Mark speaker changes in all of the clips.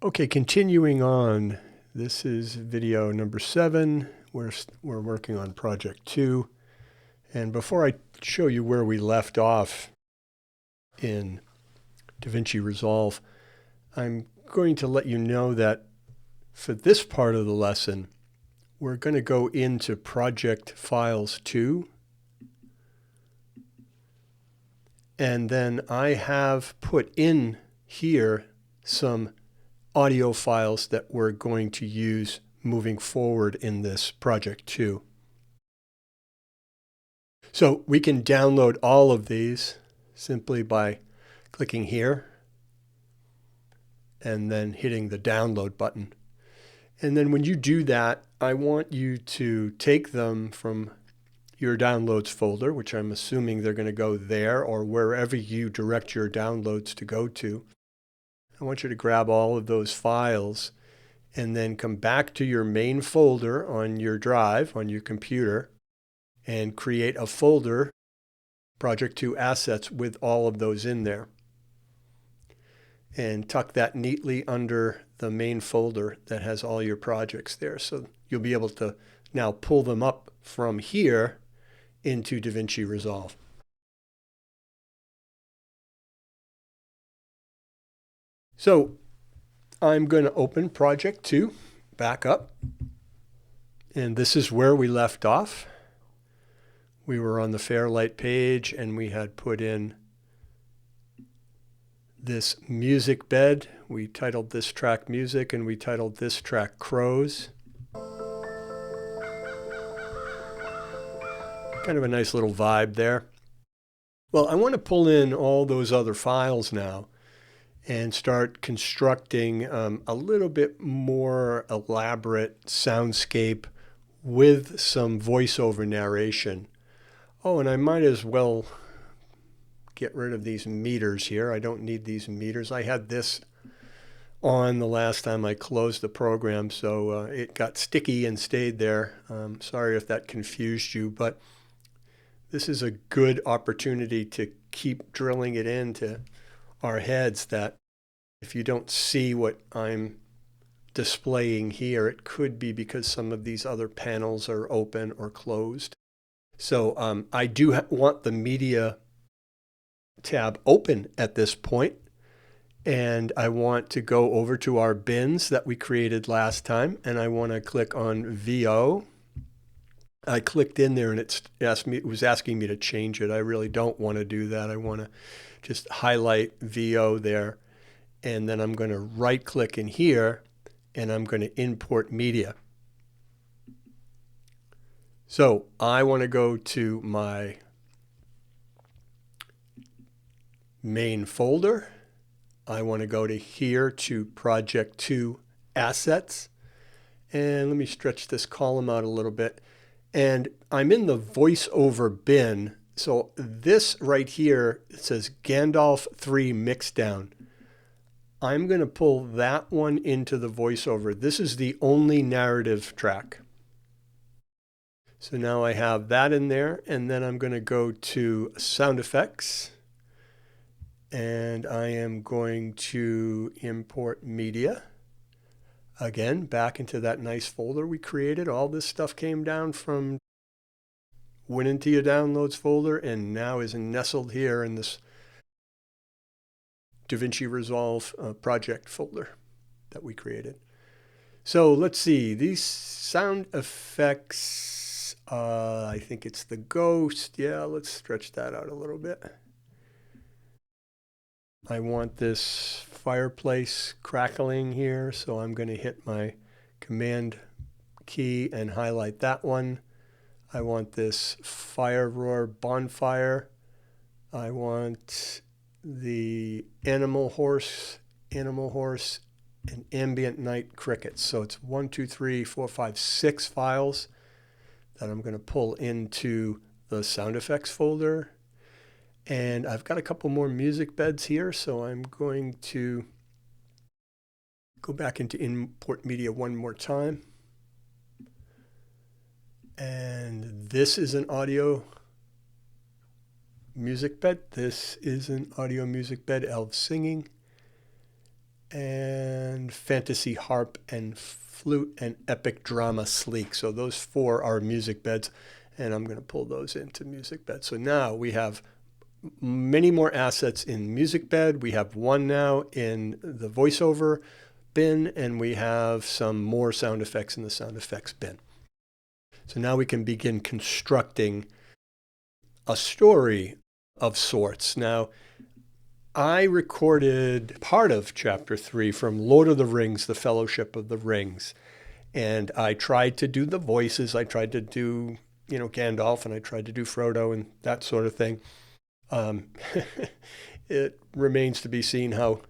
Speaker 1: Okay, continuing on. This is video number 7. We're working on project 2. And before I show you where we left off in DaVinci Resolve, I'm going to let you know that for this part of the lesson, we're going to go into Project Files 2. And then I have put in here some audio files that we're going to use moving forward in this project 2. So we can download all of these simply by clicking here and then hitting the download button. And then when you do that, I want you to take them from your downloads folder, which I'm assuming they're going to go there or wherever you direct your downloads to go to. I want you to grab all of those files and then come back to your main folder on your drive, on your computer, and create a folder, Project 2 Assets, with all of those in there. And tuck that neatly under the main folder that has all your projects there. So you'll be able to now pull them up from here into DaVinci Resolve. So I'm going to open Project 2 back up. And this is where we left off. We were on the Fairlight page and we had put in this music bed. We titled this track Music and we titled this track Crows. Kind of a nice little vibe there. Well, I want to pull in all those other files now and start constructing a little bit more elaborate soundscape with some voiceover narration. Oh, and I might as well get rid of these meters here. I don't need these meters. I had this on the last time I closed the program, so it got sticky and stayed there. Sorry if that confused you, but this is a good opportunity to keep drilling it into our heads that if you don't see what I'm displaying here, it could be because some of these other panels are open or closed. So I do want the media tab open at this point, and I want to go over to our bins that we created last time, and I want to click on VO. I clicked in there and it was asking me to change it. I really don't want to do that. I want to just highlight VO there, and then I'm going to right click in here and I'm going to import media. So I want to go to my main folder. I want to go to here to Project 2 Assets, and let me stretch this column out a little bit. And I'm in the voiceover bin. So this right here, it says Gandalf 3 Mixdown. I'm going to pull that one into the voiceover. This is the only narrative track. So now I have that in there, and then I'm going to go to Sound Effects, and I am going to import media. Again, back into that nice folder we created. All this stuff came down from, went into your downloads folder, and now is nestled here in this DaVinci Resolve project folder that we created. So let's see, these sound effects, I think it's the ghost. Yeah, let's stretch that out a little bit. I want this fireplace crackling here, so I'm going to hit my Command key and highlight that one. I want this fire roar bonfire. I want the animal horse, and ambient night crickets. So it's 1, 2, 3, 4, 5, 6 files that I'm going to pull into the sound effects folder. And I've got a couple more music beds here, so I'm going to go back into import media one more time. And this is an audio music bed. This is an audio music bed, elves singing. and fantasy harp and flute and epic drama sleek. So those four are music beds, and I'm going to pull those into music bed. So now we have many more assets in music bed. We have one now in the voiceover bin, and we have some more sound effects in the sound effects bin. So now we can begin constructing a story of sorts. Now, I recorded part of Chapter 3 from Lord of the Rings, The Fellowship of the Rings. And I tried to do the voices. I tried to do, Gandalf, and I tried to do Frodo and that sort of thing. It remains to be seen how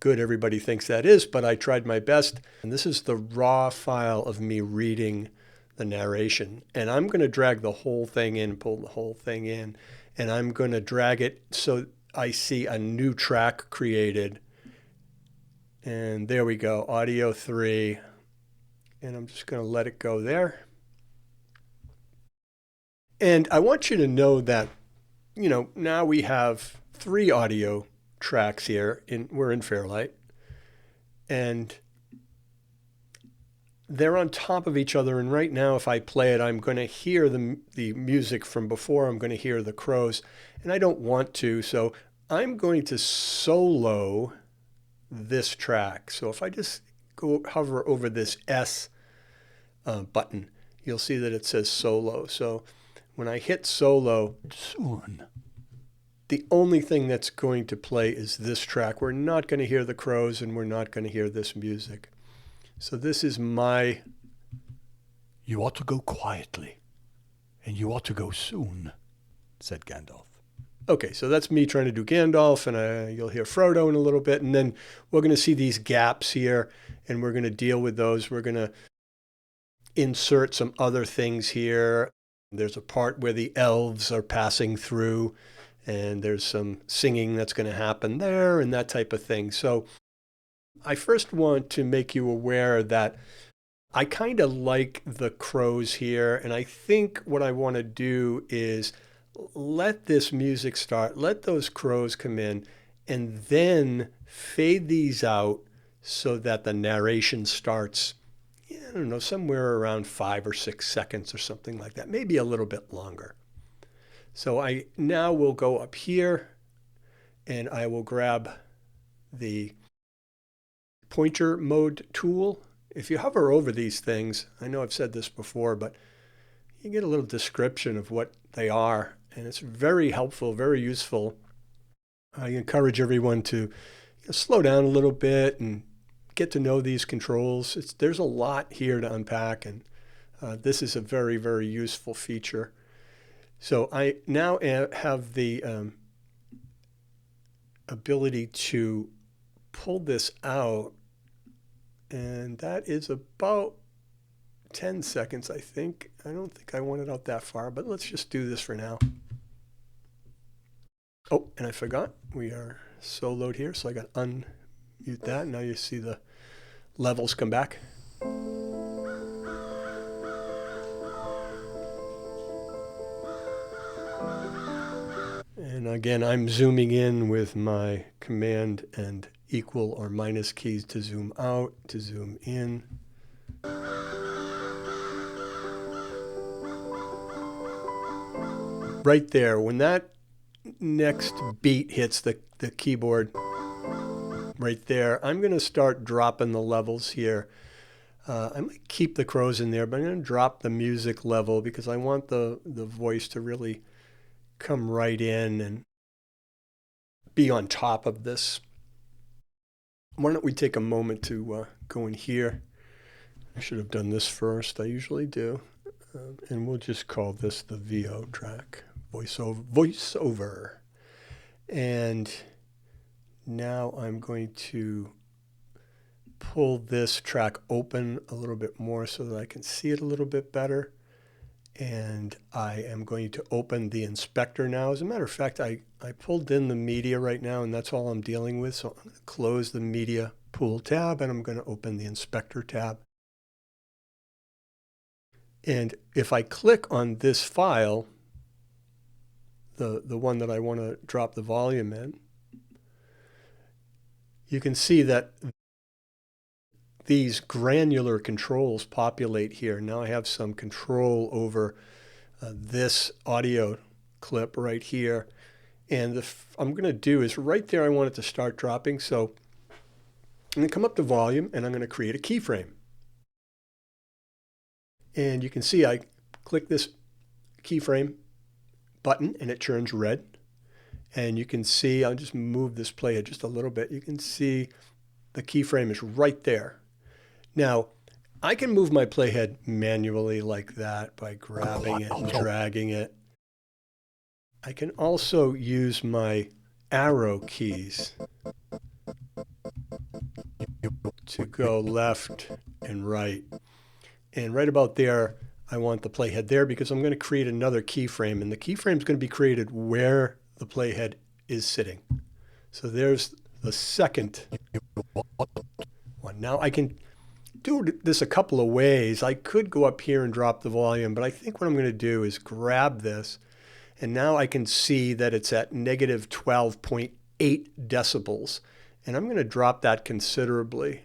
Speaker 1: good everybody thinks that is, but I tried my best. And this is the raw file of me reading the narration. And I'm going to drag the whole thing in, pull the whole thing in, and I'm going to drag it so I see a new track created. And there we go, audio 3. And I'm just going to let it go there. And I want you to know that, now we have 3 audio tracks here. We're in Fairlight. And they're on top of each other. And right now, if I play it, I'm going to hear the music from before. I'm going to hear the crows. And I don't want to. So I'm going to solo this track. So if I just go hover over this S button, you'll see that it says solo. So when I hit solo, the only thing that's going to play is this track. We're not going to hear the crows, and we're not going to hear this music. So this is my...
Speaker 2: You ought to go quietly, and you ought to go soon, said Gandalf.
Speaker 1: Okay, so that's me trying to do Gandalf, and you'll hear Frodo in a little bit, and then we're going to see these gaps here, and we're going to deal with those. We're going to insert some other things here. There's a part where the elves are passing through, and there's some singing that's going to happen there and that type of thing. So I first want to make you aware that I kind of like the crows here, and I think what I want to do is let this music start, let those crows come in, and then fade these out so that the narration starts, I don't know, somewhere around 5 or 6 seconds or something like that, maybe a little bit longer. So I now will go up here, and I will grab the pointer mode tool. If you hover over these things, I know I've said this before, but you get a little description of what they are, and it's very helpful, very useful. I encourage everyone to slow down a little bit and get to know these controls. There's a lot here to unpack, and this is a very, very useful feature. So I now have the ability to pull this out, and that is about 10 seconds, I think. I don't think I want it out that far, but let's just do this for now. Oh, and I forgot, we are soloed here, so I got to unmute that. Now you see the levels come back. And again, I'm zooming in with my command and equal or minus keys to zoom out, to zoom in. Right there, when that next beat hits the keyboard, right there, I'm going to start dropping the levels here. I might keep the crows in there, but I'm going to drop the music level because I want the voice to really come right in and be on top of this. Why don't we take a moment to go in here? I should have done this first. I usually do. And we'll just call this the VO track, voiceover. And now I'm going to pull this track open a little bit more so that I can see it a little bit better. And I am going to open the inspector now. As a matter of fact, I pulled in the media right now, and that's all I'm dealing with. So I'm going to close the media pool tab, and I'm going to open the inspector tab. And if I click on this file, the one that I want to drop the volume in, you can see that these granular controls populate here. Now I have some control over this audio clip right here. And I'm going to do is right there, I want it to start dropping. So I'm going to come up to volume and I'm going to create a keyframe. And you can see I click this keyframe button and it turns red. And you can see, I'll just move this playhead just a little bit. You can see the keyframe is right there. Now, I can move my playhead manually like that by grabbing it and dragging it. I can also use my arrow keys to go left and right. And right about there, I want the playhead there because I'm going to create another keyframe. And the keyframe is going to be created where the playhead is sitting. So there's the second one. Now I can do this a couple of ways. I could go up here and drop the volume, but I think what I'm going to do is grab this. And now I can see that it's at negative 12.8 decibels. And I'm going to drop that considerably.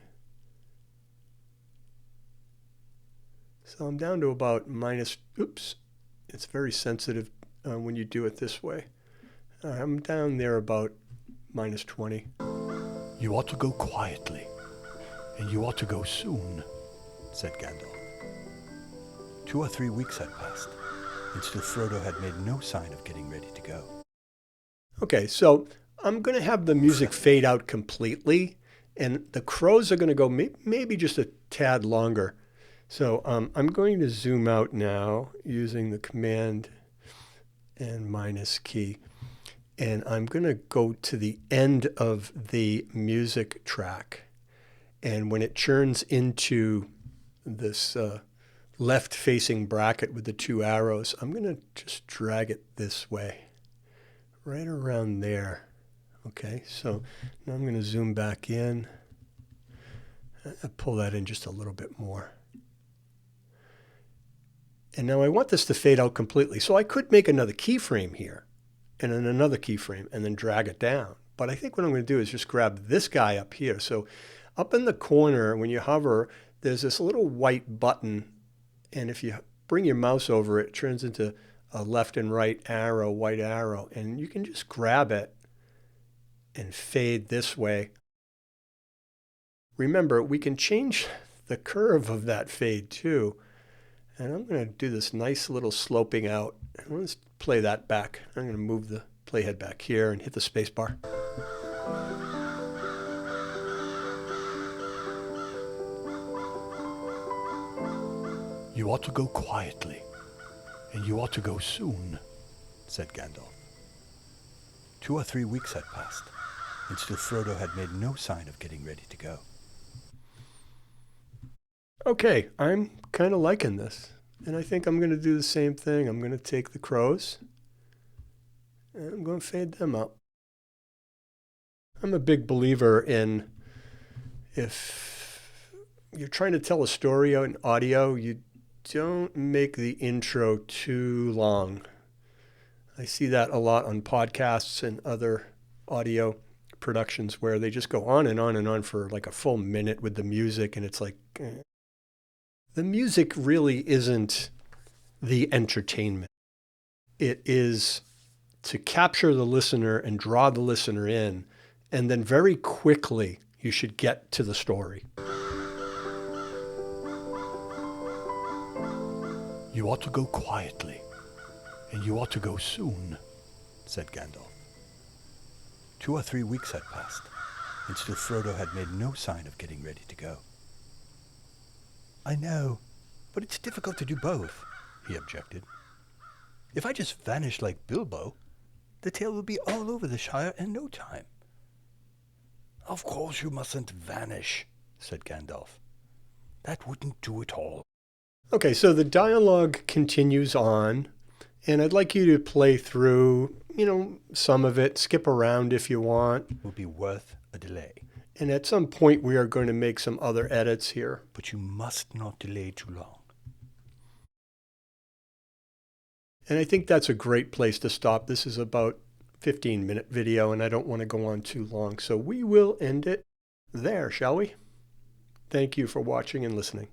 Speaker 1: So I'm down to about minus, oops, it's very sensitive when you do it this way. I'm down there about minus 20.
Speaker 2: You ought to go quietly, and you ought to go soon, said Gandalf. 2 or 3 weeks had passed, and still Frodo had made no sign of getting ready to go.
Speaker 1: Okay, so I'm going to have the music fade out completely, and the crows are going to go maybe just a tad longer. So I'm going to zoom out now using the command and minus key. And I'm going to go to the end of the music track. And when it turns into this left-facing bracket with the 2 arrows, I'm going to just drag it this way, right around there. Okay, so now I'm going to zoom back in. I'll pull that in just a little bit more. And now I want this to fade out completely. So I could make another keyframe here and then another keyframe and then drag it down. But I think what I'm going to do is just grab this guy up here. So up in the corner, when you hover, there's this little white button. And if you bring your mouse over it, it turns into a left and right arrow, white arrow. And you can just grab it and fade this way. Remember, we can change the curve of that fade too. And I'm going to do this nice little sloping out. Let's play that back. I'm going to move the playhead back here and hit the space bar.
Speaker 2: You ought to go quietly, and you ought to go soon, said Gandalf. 2 or 3 weeks had passed, and still Frodo had made no sign of getting ready to go.
Speaker 1: Okay, I'm kind of liking this. And I think I'm going to do the same thing. I'm going to take the crows and I'm going to fade them up. I'm a big believer in if you're trying to tell a story in audio, you don't make the intro too long. I see that a lot on podcasts and other audio productions where they just go on and on and on for like a full minute with the music, and it's like, the music really isn't the entertainment. It is to capture the listener and draw the listener in, and then very quickly you should get to the story.
Speaker 2: You ought to go quietly, and you ought to go soon, said Gandalf. 2 or 3 weeks had passed, and still Frodo had made no sign of getting ready to go. I know, but it's difficult to do both, he objected. If I just vanish like Bilbo, the tale will be all over the Shire in no time. Of course you mustn't vanish, said Gandalf. That wouldn't do at all.
Speaker 1: Okay, so the dialogue continues on, and I'd like you to play through, some of it, skip around if you want.
Speaker 2: It will be worth a delay.
Speaker 1: And at some point, we are going to make some other edits here.
Speaker 2: But you must not delay too long.
Speaker 1: And I think that's a great place to stop. This is about 15-minute video, and I don't want to go on too long. So we will end it there, shall we? Thank you for watching and listening.